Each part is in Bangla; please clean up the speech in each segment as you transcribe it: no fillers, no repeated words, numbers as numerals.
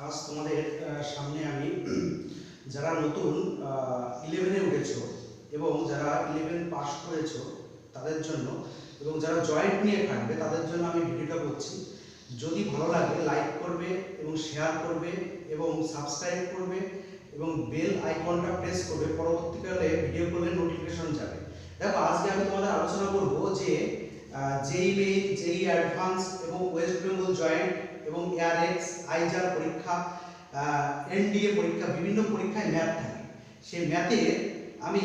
আজ তোমাদের সামনে আমি যারা নতুন 11-এ উঠেছো এবং যারা 11 পাস করেছো তাদের জন্য এবং যারা জয়েন্ট নিয়ে থাকবে তাদের জন্য আমি ভিডিওটা করছি। যদি ভালো লাগে লাইক করবে এবং শেয়ার করবে এবং সাবস্ক্রাইব করবে এবং বেল আইকনটা প্রেস করবে, পরবর্তীকালে ভিডিও করলে নোটিফিকেশন যাবে। দেখো, আজকে আমি তোমাদের আলোচনা করব যে জেই মেইন, জেই অ্যাডভান্স এবং ওয়েস্ট বেঙ্গল জয়েন্ট এবং এআরএক্স, আইজার পরীক্ষা, এনডিএ পরীক্ষা, বিভিন্ন পরীক্ষায় ম্যাথ থাকে। সেই ম্যাথে আমি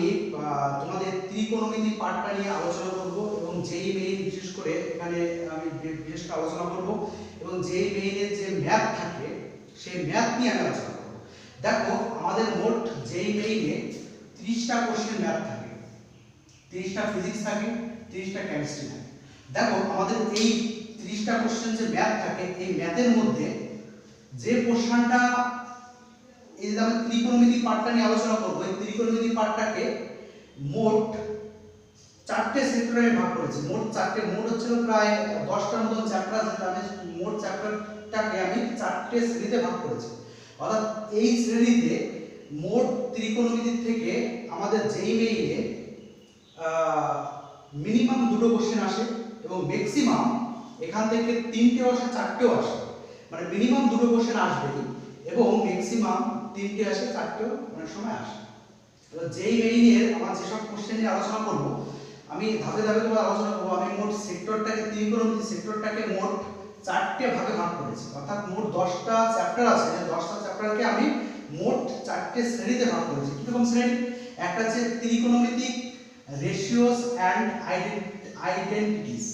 তোমাদের ত্রিকোণমিতি পার্টটা নিয়ে আলোচনা করব এবং জেই মেইন বিশেষ করে এখানে আমি বিশেষ করে আলোচনা করব এবং জেই মেইনের যে ম্যাথ থাকে সেই ম্যাথ নিয়ে আমি আলোচনা করব। দেখো, আমাদের মোট জেই মেইনে 30টা কোশ্চেন ম্যাথ থাকে, 30টা ফিজিক্স থাকে, 30টা কেমিস্ট্রি থাকে। দেখো, আমাদের এই 30টা কোশ্চেন যে ম্যাথ থাকে, এই ম্যাথের মধ্যে যে কোশ্চেনটা এই যে আমি ত্রিকোণমিতি পার্টটা নিয়ে আলোচনা করব, এই ত্রিকোণমিতি পার্টটাকে মোট 4টে সেক্টরে ভাগ করেছি। মোট 4টে, মোট হচ্ছে প্রায় 10টার মতন চ্যাপ্টার আছে। আমি মোট চ্যাপ্টারটাকে আমি 4টে শ্রেণীতে ভাগ করেছি। অর্থাৎ এই শ্রেণীতে মোট ত্রিকোণমিতি থেকে আমাদের যেই মেইনে মিনিমাম 2টো কোশ্চেন আসে এবং ম্যাক্সিমাম এখান থেকে 3টেও আসে, 4টেও আসে। মানে মিনিমাম 2টো কোশ্চেন আসবেই এবং ম্যাক্সিমাম 3টে আসে, 4টেও অনেক সময় আসে। এবার যেই মেইনের আমার যেসব কোশ্চেন নিয়ে আলোচনা করব, আমি ধাপে ধাপে তোমার আলোচনা করব। আমি মোট সেক্টরটাকে, ত্রিকোণমিতি সেক্টরটাকে মোট 4টে ভাগে ভাগ করেছি। অর্থাৎ মোট 10টা চ্যাপ্টার আছে, 10টা চ্যাপ্টারকে আমি মোট 4টে শ্রেণীতে ভাগ করেছি। কিরকম শ্রেণী? একটা হচ্ছে ত্রিকোণমিতিক রেশিওস অ্যান্ড আইডেন্টিটিস,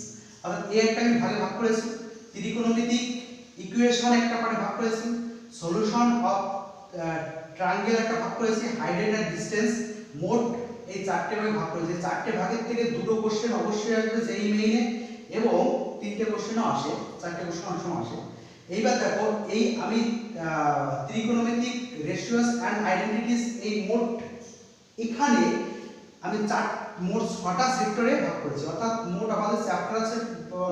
অর্থাৎ এই একটা আমি ভাগে ভাগ করেছি। ত্রিকোণমিতিক ইকুয়েশন একটা পার্টে ভাগ করেছি। সলিউশন অফ ট্রায়াঙ্গেল একটা ভাগ করেছি। Height and distance. মোট এই 4টে ভাগে ভাগ করেছি। 4টে ভাগের থেকে 2টো কোশ্চেন অবশ্যই আসবে যেই মেইনে এবং 3টে কোশ্চেনও আসে, 4টে কোশ্চেন অনেক সময় আসে। এইবার দেখো, এই আমি ত্রিকোণমিতিক রেশিওস অ্যান্ড আইডেন্টিটিস এই মোট এখানে আমি মোট 6টা সেক্টরে ভাগ করেছি। অর্থাৎ মোট আমাদের চ্যাপ্টার আছে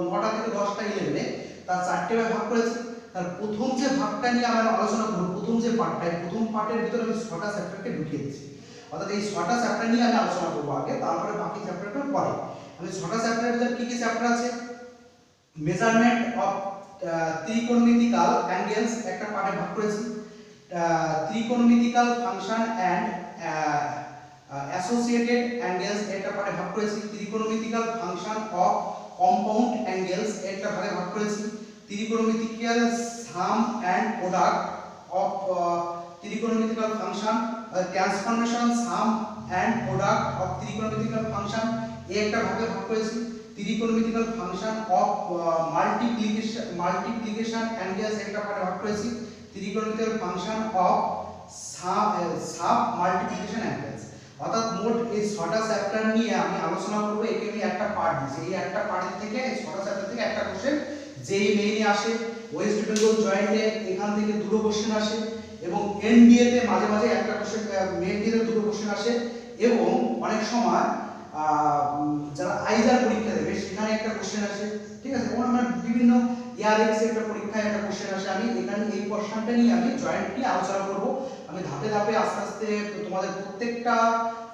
9টা থেকে 10টা 11-এ, তার 4টে ভাগ করেছি। তার প্রথম যে ভাগটা নিয়ে আমরা আলোচনা করব, প্রথম যে পার্টটা, প্রথম পার্টের ভিতরে আমি 6টা চ্যাপ্টারকে ঢুকিয়ে দিয়েছি। অর্থাৎ এই 6টা চ্যাপ্টার নিয়ে আমি আলোচনা করব আগে, তারপরে বাকি চ্যাপ্টারটা পরে। আমি 6টা চ্যাপ্টারের ভিতরে কি কি চ্যাপ্টার আছে? মেজারমেন্ট অফ ত্রিকোণমিতিক্যাল অ্যাঙ্গেলস একটা পার্টে ভাগ করেছি। ত্রিকোণমিতিক্যাল ফাংশন অ্যান্ড অ্যাসোসিয়েটেড অ্যাঙ্গেলস একটা পার্টে ভাগ করেছি। ত্রিকোণমিতিক্যাল ফাংশন অফ কম্পাউন্ড অ্যাঙ্গেলস একটা ভাগে ভাগ করেছি। ত্রিকোণমিতিক্যাল সাম অ্যান্ড প্রোডাক্ট অফ ত্রিকোণমিতিক্যাল function, transformation sum and product of ত্রিকোণমিতিক্যাল ফাংশন একটা ভাগে ভাগ করেছি। ত্রিকোণমিতিক্যাল ফাংশন অফ মাল্টিপ্লিকেশন অ্যাঙ্গেলস একটা পার্টে ভাগ করেছি। ত্রিকোণমিতিক্যাল function of sub multiplication angles. অর্থাৎ মোট এই 6টা চ্যাপ্টার নিয়ে আমি আলোচনা করব। একে আমি একটা পার্ট দিয়েছি। এই একটা পার্ট থেকে, এই 6টা চ্যাপ্টার থেকে একটা কোশ্চেন যেই মেইনে আসে, ওয়েস্ট বেঙ্গল জয়েন্টে এখান থেকে 2টো কোশ্চেন আসে এবং এনডিএ তে মাঝে মাঝে একটা কোশ্চেন, মেইনডিএ তে 2টো কোশ্চেন আসে এবং অনেক সময় যারা আইজার পরীক্ষা দেবে সেখানে একটা কোশ্চেন আসে। ঠিক আছে, এবং আমরা বিভিন্ন এআরএক্স একটা পরীক্ষায় একটা কোশ্চেন আসে। আমি এখানে এই পোরশনটা নিয়ে আমি জয়েন্ট নিয়ে আলোচনা করব। আমি ধাপে ধাপে আস্তে আস্তে তোমাদের প্রত্যেকটা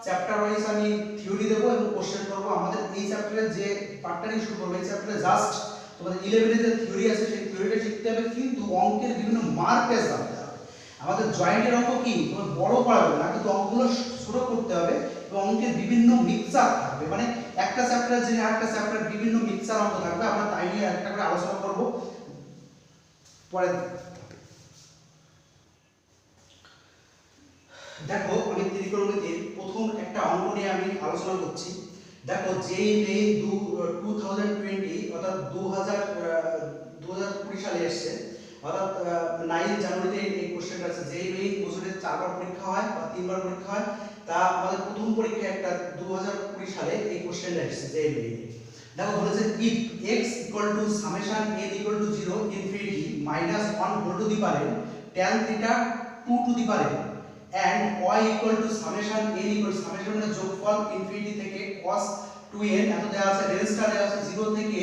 চ্যাপ্টার ওয়াইজ আমি থিওরি দেবো এবং কোশ্চেন করব। আমাদের এই চ্যাপ্টারে যে পার্টটা নিয়ে শুরু করবো, এই চ্যাপ্টারে জাস্ট তোমাদের 11-এ যে থিওরি আছে সেই থিওরিটা শিখতে হবে, কিন্তু অঙ্কের বিভিন্ন মার্ক পেজ জানতে হবে। আমাদের জয়েন্টের অঙ্ক কি তোমার বড় করা যাবে না, কিন্তু অঙ্কগুলো ছোট করতে হবে এবং অঙ্কের বিভিন্ন মিক্সচার থাকবে। মানে একটা চ্যাপ্টারে যে আরেকটা চ্যাপ্টারে বিভিন্ন মিক্সচার অঙ্ক থাকবে। আমরা তাই নিয়ে একটা করে আলোচনা করব পরে। দেখো, আমি ত্রিকোণমিতির প্রথম একটা অঙ্ক নিয়ে আমি আলোচনা করছি। দেখো, যেই মেইন 2020 অর্থাৎ 2020 সালে এসেছে, অর্থাৎ 9 জানুয়ারিতে এই কোশ্চেনটা আছে। যেই মেইন বছরে 4বার পরীক্ষা হয় বা 3বার পরীক্ষা হয়, তা আমাদের প্রথম পরীক্ষা একটা 2020 সালে এই কোশ্চেনটা এসেছে যেই মেইন। দেখো, বলেছে if x summation n 0 infinity minus 1 whole to the power tan theta 2 to the power and y summation n summation মানে যোগফল ইনফিনিটি থেকে cos 2n এত দেওয়া আছে, রেঞ্জটা দেওয়া আছে 0 থেকে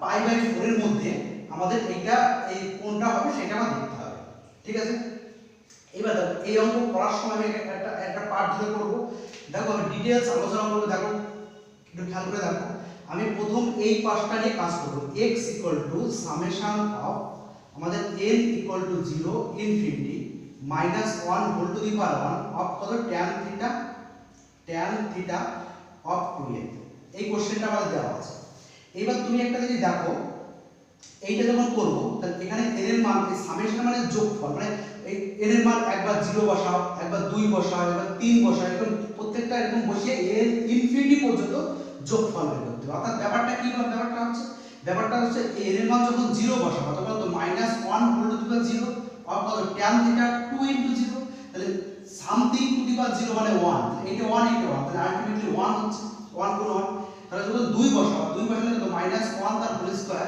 পাই বাই 4 এর মধ্যে। আমাদের এইটা এই কোনটা হবে সেটা আমাদের দেখতে হবে। ঠিক আছে। এবার দেখো এই অঙ্ক করার সময় আমি একটা পার্ট ধরে করব। দেখো আমি ডিটেইলস আলোচনা করব। দেখো একটু খেয়াল করে দেখো, আমি প্রথম এই পার্টটা নিয়ে কাজ করব। x সামেশন অফ আমাদের n 0 infinity -1 whole to the power 1 of কত tan থিটা অফ 2n। এই কোশ্চেনটা আমাদের দেওয়া আছে। এবার তুমি একটা জিনিস দেখো, এইটা যখন করব তাহলে এখানে n এর মান, এই সামেশন মানে যোগফল, মানে এই n এর মান একবার 0 বসাও, একবার 2 বসাও, একবার 3 বসাও, এরকম প্রত্যেকটা এরকম বসিয়ে n ইনফিনিটি পর্যন্ত যোগফল বের করতে হবে। অর্থাৎ ব্যাপারটা কি হবে, ব্যাপারটা হচ্ছে n এর মান যখন 0 বসাবো তখন তো -1 whole to the power 0 of কত tan থিটা 2 ইনটু 0, তাহলে সামথিং টু দি পাওয়ার 0 মানে 1, এইটা 1 এইটা 1, তাহলে আলটিমেটলি 1 হচ্ছে 1 গুণ 1। তাহলে যখন 2 বসাবো, 2 বসালে তো -1 তার হোল স্কয়ার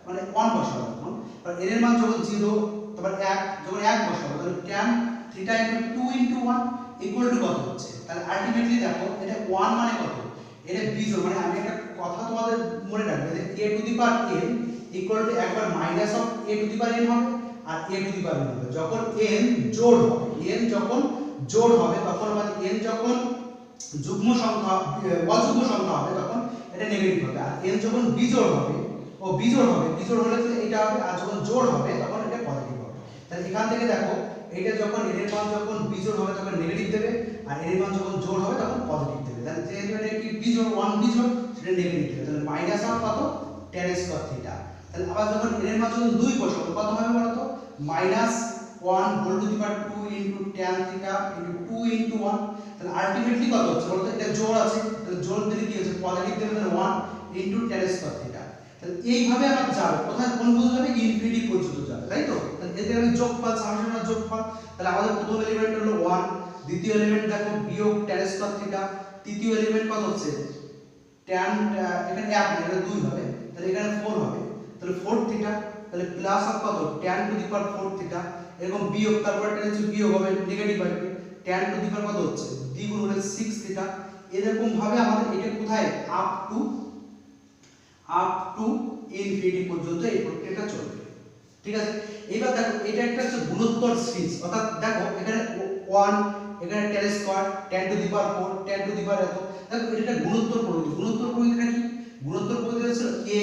মানে 1 বসাবো তখন। আর n এর মান যখন 0 তারপর 1, যখন 1 বসাবো তাহলে tan theta into 2 into 1 equal to কত হচ্ছে। তাহলে আলটিমেটলি দেখো এটা 1 মানে কত, এটা বিজোড়, মানে আমি একটা কথা তোমাদের মনে রাখবে যে a to the power n equal to একবার minus of a to the power n হবে আর a to the power n হবে। যখন n জোড় হবে, n যখন জোড় হবে তখন মানে n যখন যুগ্ম সংখ্যা অযুগ্ম সংখ্যা হবে তখন এটা নেগেটিভ হবে, আর n যখন বিজোড় হবে বিজোড় হলে তো এটা হবে, আর যখন জোড় হবে তখন এটা পজিটিভ হবে। তাহলে এখান থেকে দেখো এটা যখন n এর মান যখন বিজোড় হবে তখন নেগেটিভ দেবে, আর n এর মান যখন জোড় হবে তখন পজিটিভ দেবে। তাহলে যেহেতু এটা কি বিজোড়, 1 বিজোড়, সেটা নেগেটিভ দেবে। তাহলে মাইনাস অফ কত tan স্কয়ার থিটা। তাহলে আবার যখন n এর মান যখন 2 বসাবো কত হবে বলো তো, -1 whole to the power 2 into tan theta into 2 into 1। তাহলে আলটিমেটলি কত হচ্ছে বলো তো, এটা জোড় আছে, তাহলে জোড় দিলে কি হচ্ছে পজিটিভ দেবে, তাহলে 1 ইনটু tan স্কয়ার থিটা। তাহলে এইভাবে আমার যাবে কোথায়, কোন পর্যন্ত যাবে, ইনফিনিটি পর্যন্ত যাবে, তাই তো। তাহলে এতে আমি যোগফল, সামেশন অফ যোগফল, তাহলে আমাদের প্রথম এলিমেন্ট হলো 1, দ্বিতীয় এলিমেন্ট দেখো বিয়োগ tan স্কয়ার থিটা, তৃতীয় এলিমেন্ট কত হচ্ছে tan, এখানে 1 না এটা 2 হবে, তাহলে এখানে 4 হবে, তাহলে 4 থিটা, তাহলে প্লাস অফ কত tan to the power 4 theta, এরকম বিয়োগ, তারপর tan হচ্ছে বিয়োগ হবে নেগেটিভ আসবে, tan টু দি পাওয়ার কত হচ্ছে দ্বিগুণ হলে 6 থিটা। এরকম ভাবে আমাদের এটা কোথায় আপ টু ইনফিনিটি পর্যন্ত এই প্রক্রিয়াটা চলবে, ঠিক আছে। এবার দেখো এটা একটা হচ্ছে গুণোত্তর সিরিজ, অর্থাৎ দেখো এখানে 1, এখানে tan square, tan to the power 4, tan to the power এত। দেখো এটা একটা গুণোত্তর প্রকৃতি। গুণোত্তর প্রকৃতিটা কি, গুণোত্তর প্রকৃতি হচ্ছে a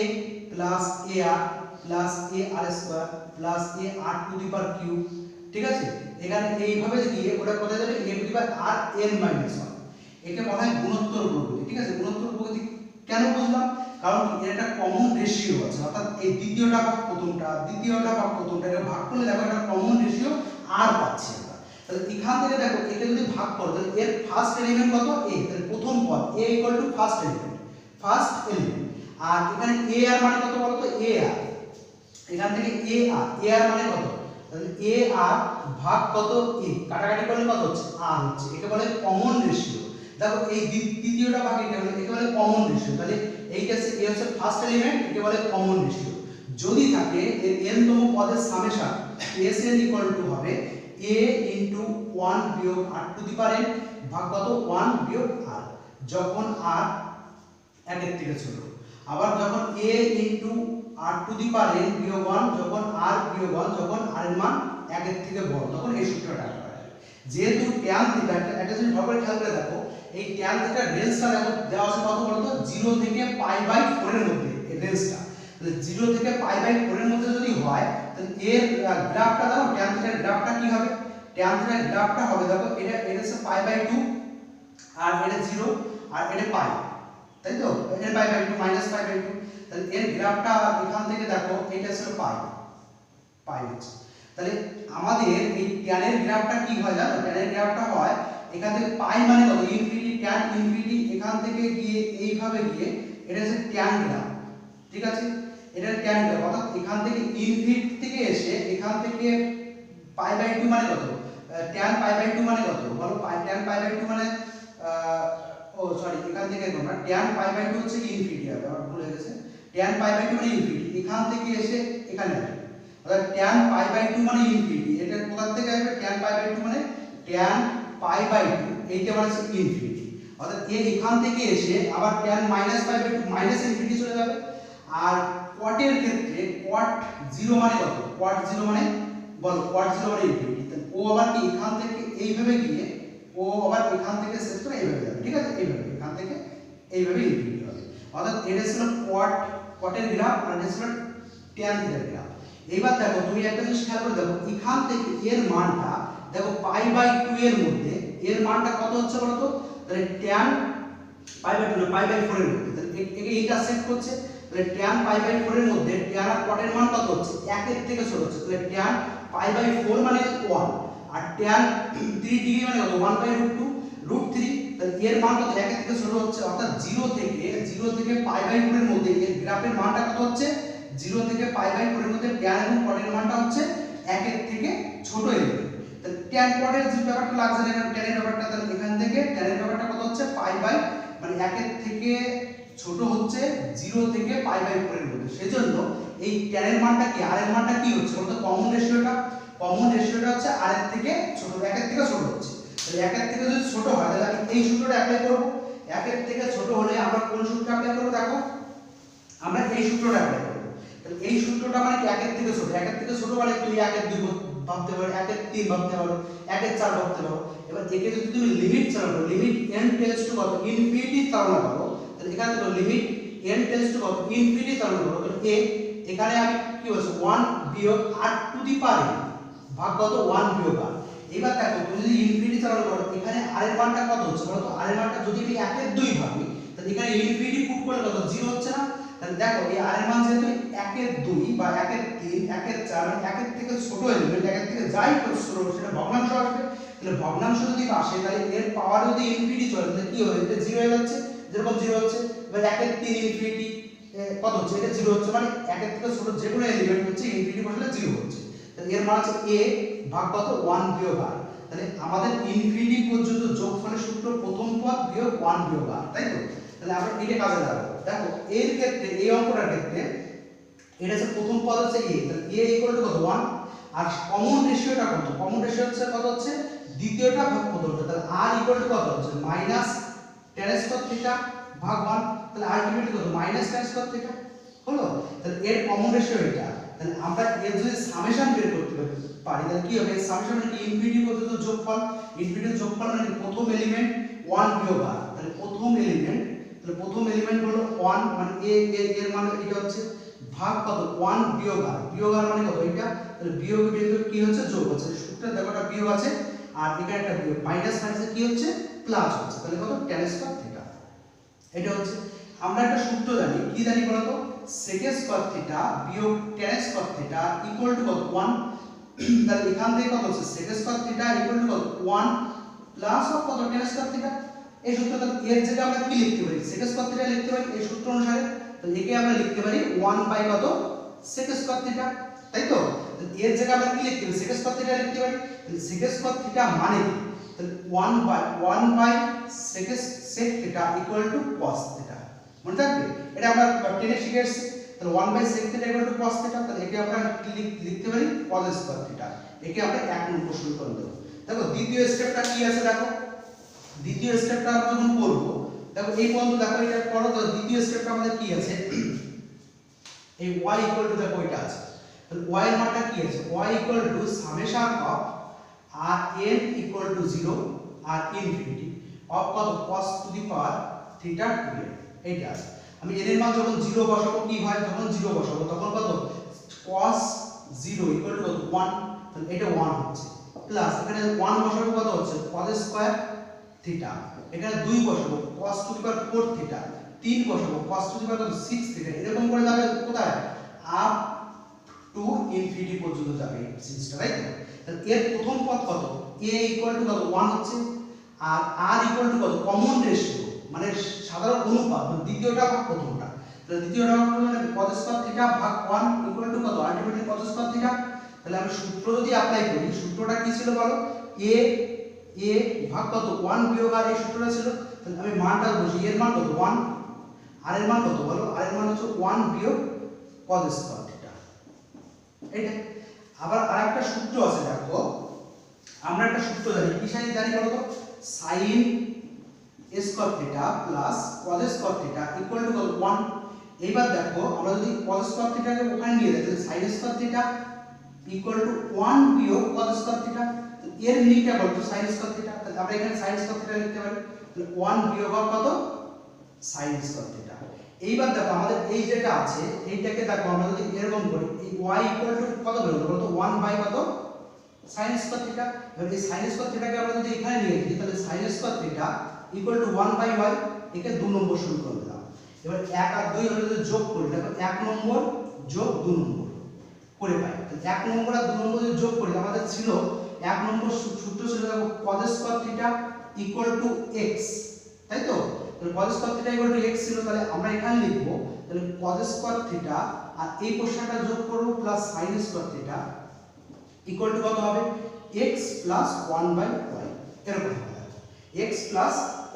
plus ar plus ar square plus ar two the power cube, ঠিক আছে। এখানে এইভাবে গিয়ে ওটা কোথায় যাবে, a to the power r n minus 1, একে বলা হয় গুণোত্তর প্রকৃতি, ঠিক আছে। গুণোত্তর প্রকৃতি কেন বুঝলাম, কারণ এর একটা কমন রেশিও আছে, অর্থাৎ এই দ্বিতীয়টা ভাগ প্রথমটা, দ্বিতীয়টা ভাগ প্রথমটা, এটা ভাগ করলে দেখো একটা কমন রেশিও r পাচ্ছি আমরা। তাহলে এখান থেকে দেখো এটা যদি ভাগ করো তাহলে এর ফার্স্ট এলিমেন্ট কত a, তাহলে প্রথম পদ a equal to first element, আর এখানে ar মানে কত বলো তো, ar, এখান থেকে ar মানে কত, তাহলে ar ভাগ কত a, কাটাকাটি করলে কত হচ্ছে r হচ্ছে, একে বলে কমন রেশিও। দেখো এই তৃতীয়টা ভাগ এটা হলো, একে বলে কমন রেশিও। তাহলে এইটা হচ্ছে ফার্স্ট এলিমেন্ট, একে বলে কমন রেশিও। যদি থাকে এর n তম পদের সামেশন sn ইকুয়াল টু হবে a ইনটু 1 বিয়োগ r two the power n ভাগ কত 1 বিয়োগ r, যখন r 1 এর থেকে ছোট। আবার যখন a into r two the power n বিয়োগ 1, যখন r বিয়োগ 1, যখন r এর মান 1 এর থেকে বড়, তখন এই সূত্রটা কাজ করে। যেহেতু tan থিটা একটা জিনিস ভালো করে খেয়াল করে দেখো, এই tan থিটার রেঞ্জটা দেখো দেওয়া আছে কত বলতো, 0 থেকে π/4 এর মধ্যে এই রেঞ্জটা। তাহলে 0 থেকে π/4 এর মধ্যে যদি হয় তাহলে এর গ্রাফটা দাও, tan থিটার গ্রাফটা কি হবে, tan থিটার গ্রাফটা হবে দেখো এটা হচ্ছে π/2 আর এটা 0 আর এটা π, তাই তো, এটা π/2 -π/2। তাহলে এর গ্রাফটা এখান থেকে দেখো এটা হচ্ছে π হচ্ছে। তাহলে আমাদের এই tan এর গ্রাফটা কি হয় জানো, tan এর গ্রাফটা হয় এখান থেকে π মানে কত ইনফিনিটি, tan ইনফিনিটি, এখান থেকে গিয়ে এইভাবে গিয়ে এটা হচ্ছে tan গ্রাফ, ঠিক আছে। এটা tan গ্রাফ, অর্থাৎ এখান থেকে ইনফিনিটি থেকে এসে এখান থেকে π/2 মানে কত, tan π/2 মানে কত বলো, tan π/2 মানে এখান থেকে তোমরা tan π/2 হচ্ছে ইনফিনিটি হবে, আমার ভুল হয়ে গেছে, tan π/2 মানে ইনফিনিটি, এখান থেকে এসে এখানে আসবে, অর্থাৎ tan π/2 মানে ইনফিনিটি, এটা কোথা থেকে আসবে, tan π/2 মানে tan π/2, এইটা মানে ইনফিনিটি, অর্থাৎ এখান থেকে এসে আবার tan -π/2 মাইনাস ইনফিনিটি চলে যাবে। আর cot এর ক্ষেত্রে cot 0 মানে কত, cot 0 মানে বলো cot 0 মানে ইনফিনিটি, তাহলে ও আবার কি এখান থেকে এইভাবে গিয়ে ও আবার এখান থেকে শেষ করে এইভাবে যাবে, ঠিক আছে, এইভাবে এখান থেকে এইভাবে ইনফিনিটি হবে। অর্থাৎ এটা ছিল কটের গ্রাফ আর এটা ছিল tan থিটার গ্রাফ। এবার দেখো তুমি একটা জিনিস খেয়াল করে দেখো, এখান থেকে এর মানটা দেখো π/2 এর মধ্যে এর মানটা কত হচ্ছে বলো তো, তাহলে tan π/2 না π/4 এর মধ্যে, তাহলে একে ইন্টারসেক্ট করছে, তাহলে tan π/4 এর মধ্যে tan আর cot এর মান কত হচ্ছে, 1 এর থেকে ছোট হচ্ছে, তাহলে tan π/4 মানে 1 আর tan 3 ডিগ্রি মানে কত 1/√2 √3, তাহলে এর মান কত 1 এর থেকে ছোট হচ্ছে, অর্থাৎ 0 থেকে π/4 এর মধ্যে এর গ্রাফের মানটা কত হচ্ছে, 0 থেকে π/4 এর মধ্যে tan এবং cot এর মানটা হচ্ছে 1 এর থেকে ছোট এলিমেন্ট। তাহলে tan cot এর যে ব্যাপারটা লাগছে না এখানে tan এর ব্যাপারটা, তাহলে এখান থেকে tan এর ব্যাপারটা কত হচ্ছে মানে 1 এর থেকে ছোট হচ্ছে 0 থেকে π/4 এর মধ্যে। সেজন্য এই tan এর মানটা কি r এর মানটা কি হচ্ছে বলতো, কমন রেশিওটা হচ্ছে r এর থেকে ছোট, 1 এর থেকে ছোট হচ্ছে। তাহলে 1 এর থেকে যদি ছোট হয় তাহলে আমি এই সূত্রটা অ্যাপ্লাই করব। 1 এর থেকে ছোট হলে আমরা কোন সূত্র অ্যাপ্লাই করব, দেখো আমরা এই সূত্রটা অ্যাপ্লাই করব। তাহলে এই সূত্রটা মানে কি 1 এর থেকে ছোট, 1 এর থেকে ছোট মানে তুমি 1 এর 2 ভাবতে পারো, 1 এর 3 ভাবতে পারো, 1 এর 4 ভাবতে পারো। এবার একে যদি তুমি লিমিট চালানো, লিমিট n টেন্ডস টু কত ইনফিনিটি চালানো করো, তাহলে এখানে দেখো লিমিট n টেন্ডস টু কত ইনফিনিটি চালানো করো, তাহলে এখানে আমি কি বলছি 1 বিয়োগ r টু দি পাওয়ার ভাগ কত 1 বিয়োগ r। এবার দেখো তুমি যদি ইনফিনিটি চালানো করো এখানে r এর মানটা কত হচ্ছে বলো তো, r এর মানটা যদি আমি 1 এর 2 ভাবি তাহলে এখানে ইনফিনিটি পুট করলে কত 0 হচ্ছে না। তাহলে দেখো এই r এর মান যেহেতু 1 এর 2 বা 1 এর 3 1 এর 4 মানে 1 এর থেকে ছোট এলিমেন্ট, 1 এর থেকে যাই ছোট সেটা ভগ্নাংশ আসবে। তাহলে ভগ্নাংশ যদি আসে তাহলে এর পাওয়ার যদি ইনফিনিটি চলে তাহলে কি হবে, এটা 0 হয়ে যাচ্ছে, যেরকম 0 হচ্ছে। এবার 1 এর 3 ইনফিনিটি কত হচ্ছে, এটা 0 হচ্ছে, মানে 1 এর থেকে ছোট যে কোনো এলিমেন্ট হচ্ছে ইনফিনিটি বসালে 0 হচ্ছে। তাহলে এর মান হচ্ছে a ভাগ কত 1 বিয়োগ r। তাহলে আমাদের ইনফিনিটি পর্যন্ত যোগফলের সূত্র প্রথম পদ বিয়োগ 1 বিয়োগ r, তাই তো। তাহলে আমরা এটা কাজে লাগাবো। দেখো এর ক্ষেত্রে এই অঙ্কটার ক্ষেত্রে এটা হচ্ছে প্রথম পদ হচ্ছে a, তাহলে a ইকুয়াল টু কত 1 আর কমন রেশিওটা কত, কমন রেশিও হচ্ছে কত হচ্ছে দ্বিতীয়টা ভাগ প্রথমটা, তাহলে r ইকুয়াল টু কত হচ্ছে মাইনাস tan স্কয়ার থিটা ভাগ 1, তাহলে আলটিমেটলি কত মাইনাস tan স্কয়ার থিটা হলো। তাহলে এর কমন রেশিও এটা, তাহলে আমরা এর যদি সামেশন বের করতে পারি তাহলে কি হবে, সামেশন মানে কি ইনফিনিটি পর্যন্ত যোগফল, ইনফিনিটি যোগফল মানে প্রথম এলিমেন্ট 1 বিয়োগ r, তাহলে প্রথম এলিমেন্ট হলো 1 মানে এর মানে এটা হচ্ছে ভাগ কত 1 বিয়োগ r, মানে কত এটা, তাহলে বিয়োগ কি হচ্ছে যোগ হচ্ছে, সূত্রে দেখো একটা বিয়োগ আছে আর এখানে একটা বিয়োগ, মাইনাস মাইনাসে কি হচ্ছে প্লাস হচ্ছে, তাহলে কত tan স্কয়ার থিটা। এটা হচ্ছে আমরা একটা সূত্র জানি, কি জানি বলো তো, sec স্কয়ার থিটা বিয়োগ tan square theta equal two কত 1। তাহলে এখান থেকে কত হচ্ছে sec square theta equal two কত 1 প্লাস অফ কত tan স্কয়ার থিটা। এই সূত্রটা এর জায়গায় আমরা কি লিখতে পারি, sec স্কয়ার থিটা লিখতে পারি এই সূত্র অনুসারে, তাহলে একে আমরা লিখতে পারি 1 বাই কত sec স্কয়ার থিটা, তাই তো। তাহলে এর জায়গায় আমরা কি লিখতে পারি sec স্কয়ার থিটা লিখতে পারি, তাহলে sec স্কয়ার থিটা মানে কি, তাহলে 1 by sec theta equal to cos theta, মনে থাকবে এটা আমরা 10 এ শিখে এসেছি। তাহলে 1 by sec theta equal to cos theta, তাহলে একে আমরা লিখতে পারি cos স্কয়ার থিটা, একে আমরা 1 নম্বর সমীকরণ দেব। দেখো দ্বিতীয় স্টেপটা কি আছে, দেখো দ্বিতীয় স্টেপটা আমরা যখন করব, দেখো এই পর্যন্ত দেখো এটা করো, তো দ্বিতীয় স্টেপটা আমাদের কি আছে, এই y ইকুয়াল টু দেখো এটা আছে, তাহলে y এর মানটা কি আছে, y equal to summation of r n equal to 0 আর ইনফিনিটি অফ কত cos to the power theta 2n, এইটা আছে। আমি n এর মান যখন 0 বসাবো কি হয়, যখন 0 বসাবো তখন কত cos 0 ইকুয়াল টু কত 1, তাহলে এটা 1 হচ্ছে, প্লাস এখানে 1 বসাবো কত হচ্ছে cos স্কয়ার থিটা, এখানে 2 বসাবো cos to the power 4 theta, 3 বসাবো cos to the power 6 theta, এরকম করে যাবে কোথায় আপ টু ইনফিনিটি পর্যন্ত যাবে এই সিরিজটা, রাইট। তাহলে এর প্রথম পদ কত a ইকুয়াল টু কত 1 হচ্ছে আর r ইকুয়াল টু কত কমন রেশিও মানে সাধারণ অনুপাত, মানে দ্বিতীয়টা ভাগ প্রথমটা, তাহলে দ্বিতীয়টা ভাগ মানে cos স্কয়ার থিটা ভাগ 1 ইকুয়াল টু কত আলটিমেটলি cos স্কয়ার থিটা। তাহলে আমি সূত্র যদি অ্যাপ্লাই করি, সূত্রটা কি ছিল বলো, a ভাগ কত 1 বিয়োগ r, এই সূত্রটা ছিল। তাহলে আমি মানটা বসি, এর মান কত 1 আর এর মান কত বলো, আর এর মান হচ্ছে 1 বিয়োগ cos স্কয়ার থিটা, এটা। আবার আরেকটা সূত্র আছে, দেখো আমরা একটা সূত্র জানি, কি জানি বলো তো, sin square theta plus cos square theta equal two কত 1। এইবার দেখো আমরা যদি cos স্কয়ার থিটাকে ওখানে নিয়ে যাই তাহলে sin square theta equal to 1 বিয়োগ cos স্কয়ার থিটা। এর মিনিংটা বলতো sin স্কয়ার থিটা, তাহলে আমরা এখানে sin স্কয়ার থিটা লিখতে পারি। তাহলে 1 বিয়োগ হবে কত, sin স্কয়ার থিটা। এইবার দেখো আমাদের এই যেটা আছে এইটাকে দেখো আমরা যদি এরকম করি, এই y ইকুয়াল টু কত বের হলো বলতো 1 বাই কত, sin স্কয়ার থিটা। এবার এই sin স্কয়ার থিটাকে আমরা যদি এখানে নিয়ে আসি তাহলে sin square theta equal to 1 by y, একে 2 নম্বর সমীকরণ দিলাম। এবার 1 আর 2 আমরা যদি যোগ করি দেখো 1 নম্বর যোগ 2 নম্বর করে পাই। তাহলে 1 নম্বর আর 2 নম্বর যদি যোগ করি আমাদের ছিল 1 নম্বর সূত্র ছিল দেখো cos square theta equal two x, তাই তো? তাহলে cos square theta equal two x ছিল, তাহলে আমরা এখানে লিখব তাহলে cos স্কয়ার থিটা আর এই পোরশনটা যোগ করব plus sin square theta equal two কত হবে, x প্লাস 1 বাই y, এরকম হবে x প্লাস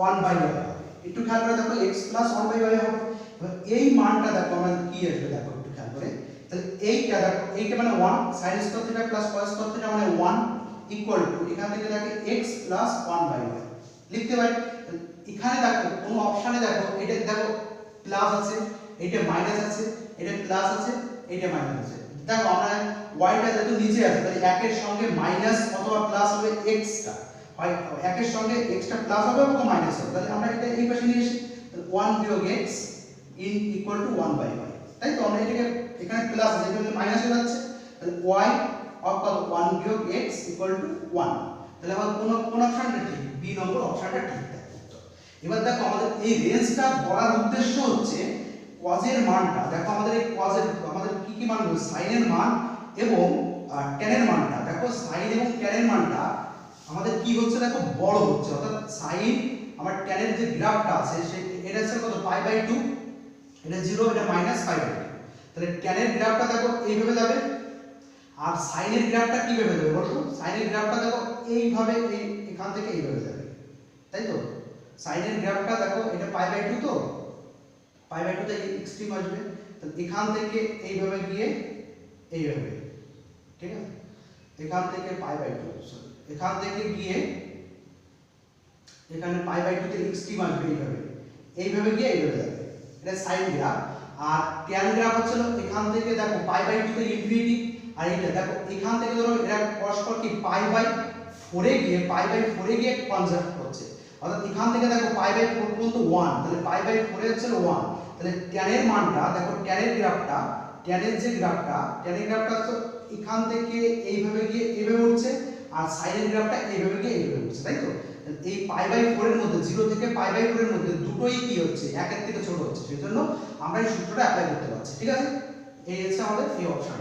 1 বাই y হবে। একটু খেয়াল করে দেখো x প্লাস 1 বাই y হবে। এবার এই মানটা দেখো আমরা কি আসবে দেখো একটু খেয়াল করে, তাহলে এইটা দেখো এইটা মানে 1 sin square theta plus cos square theta মানে 1 ইকুয়াল টু এখান থেকে দেখো x প্লাস 1 বাই y লিখতে পারি। এখানে দেখো কোন অপশনে দেখো এটা দেখো প্লাস আছে, এটা মাইনাস আছে, এটা প্লাস আছে, এটা মাইনাস আছে। দেখো আমরা y টা যেহেতু নিচে আছে তাহলে 1 এর সঙ্গে মাইনাস অথবা প্লাস হবে x টা, হয় 1 এর সঙ্গে x টা প্লাস হবে অথবা মাইনাস হবে। তাহলে আমরা এটা এই পাশে নিয়ে আসি, তাহলে 1 বিয়োগ x n equal to 1 by y, তাই তো? আমরা এটাকে এখানে প্লাস আছে এখানে মাইনাস হয়ে যাচ্ছে, তাহলে y অফ 1 বিয়োগ x ইকুয়াল টু 1। তাহলে আমাদের কোন অপশনটা ঠিক, বি নম্বর অপশনটা ঠিক। এবার দেখো আমাদের এই রেঞ্জটা বলার উদ্দেশ্য হচ্ছে cos এর মানটা দেখো আমাদের এই cos এর আমাদের কি কি মান হবে, sin এর মান এবং tan এর মানটা দেখো, sin এবং tan এর মানটা আমাদের কি হচ্ছে দেখো বড় হচ্ছে, অর্থাৎ sin আমার tan এর যে গ্রাফটা আছে সেই এটা হচ্ছে কত π/2, এটা 0, এটা -π/2। তাহলে tan এর গ্রাফটা দেখো এইভাবে যাবে, আর sin এর গ্রাফটা কিভাবে যাবে বলতো, sin এর গ্রাফটা দেখো এইভাবে এখান থেকে এইভাবে যাবে, তাই তো? sin এর গ্রাফটা দেখো এটা π/2, তো π/2 তে এক্সট্রিম আসবে, তাহলে এখান থেকে এইভাবে গিয়ে এইভাবে, ঠিক আছে? এখান থেকে π/2 সরি এখান থেকে গিয়ে এখানে π/2 তে এক্সট্রিম আসবে, এইভাবে গিয়ে এইভাবে যাবে, এটা sin গ্রাফ। আর tan গ্রাফ হচ্ছে এখান থেকে দেখো π/2 তে ইনফিনিটি, আর এটা দেখো এখান থেকে ধরো এরা পরস্পর কি π/4 এ গিয়ে π/4 এ গিয়ে কনজার্ভ করছে, অর্থাৎ এখান থেকে দেখো π/4 পর্যন্ত 1, তাহলে π/4 এর হচ্ছে 1। তাহলে tan এর মানটা দেখো tan এর গ্রাফটা tan এর গ্রাফটা তো এখান থেকে এইভাবে গিয়ে এইভাবে উঠছে, আর sin এর গ্রাফটা এইভাবে গিয়ে এইভাবে উঠছে, তাই তো? এই π/4 এর মধ্যে 0 থেকে π/4 এর মধ্যে দুটোই কি হচ্ছে, 1 এর থেকে ছোট হচ্ছে, সেজন্য আমরা এই সূত্রটা অ্যাপ্লাই করতে পারছি, ঠিক আছে? এই হচ্ছে আমাদের এই অপশন।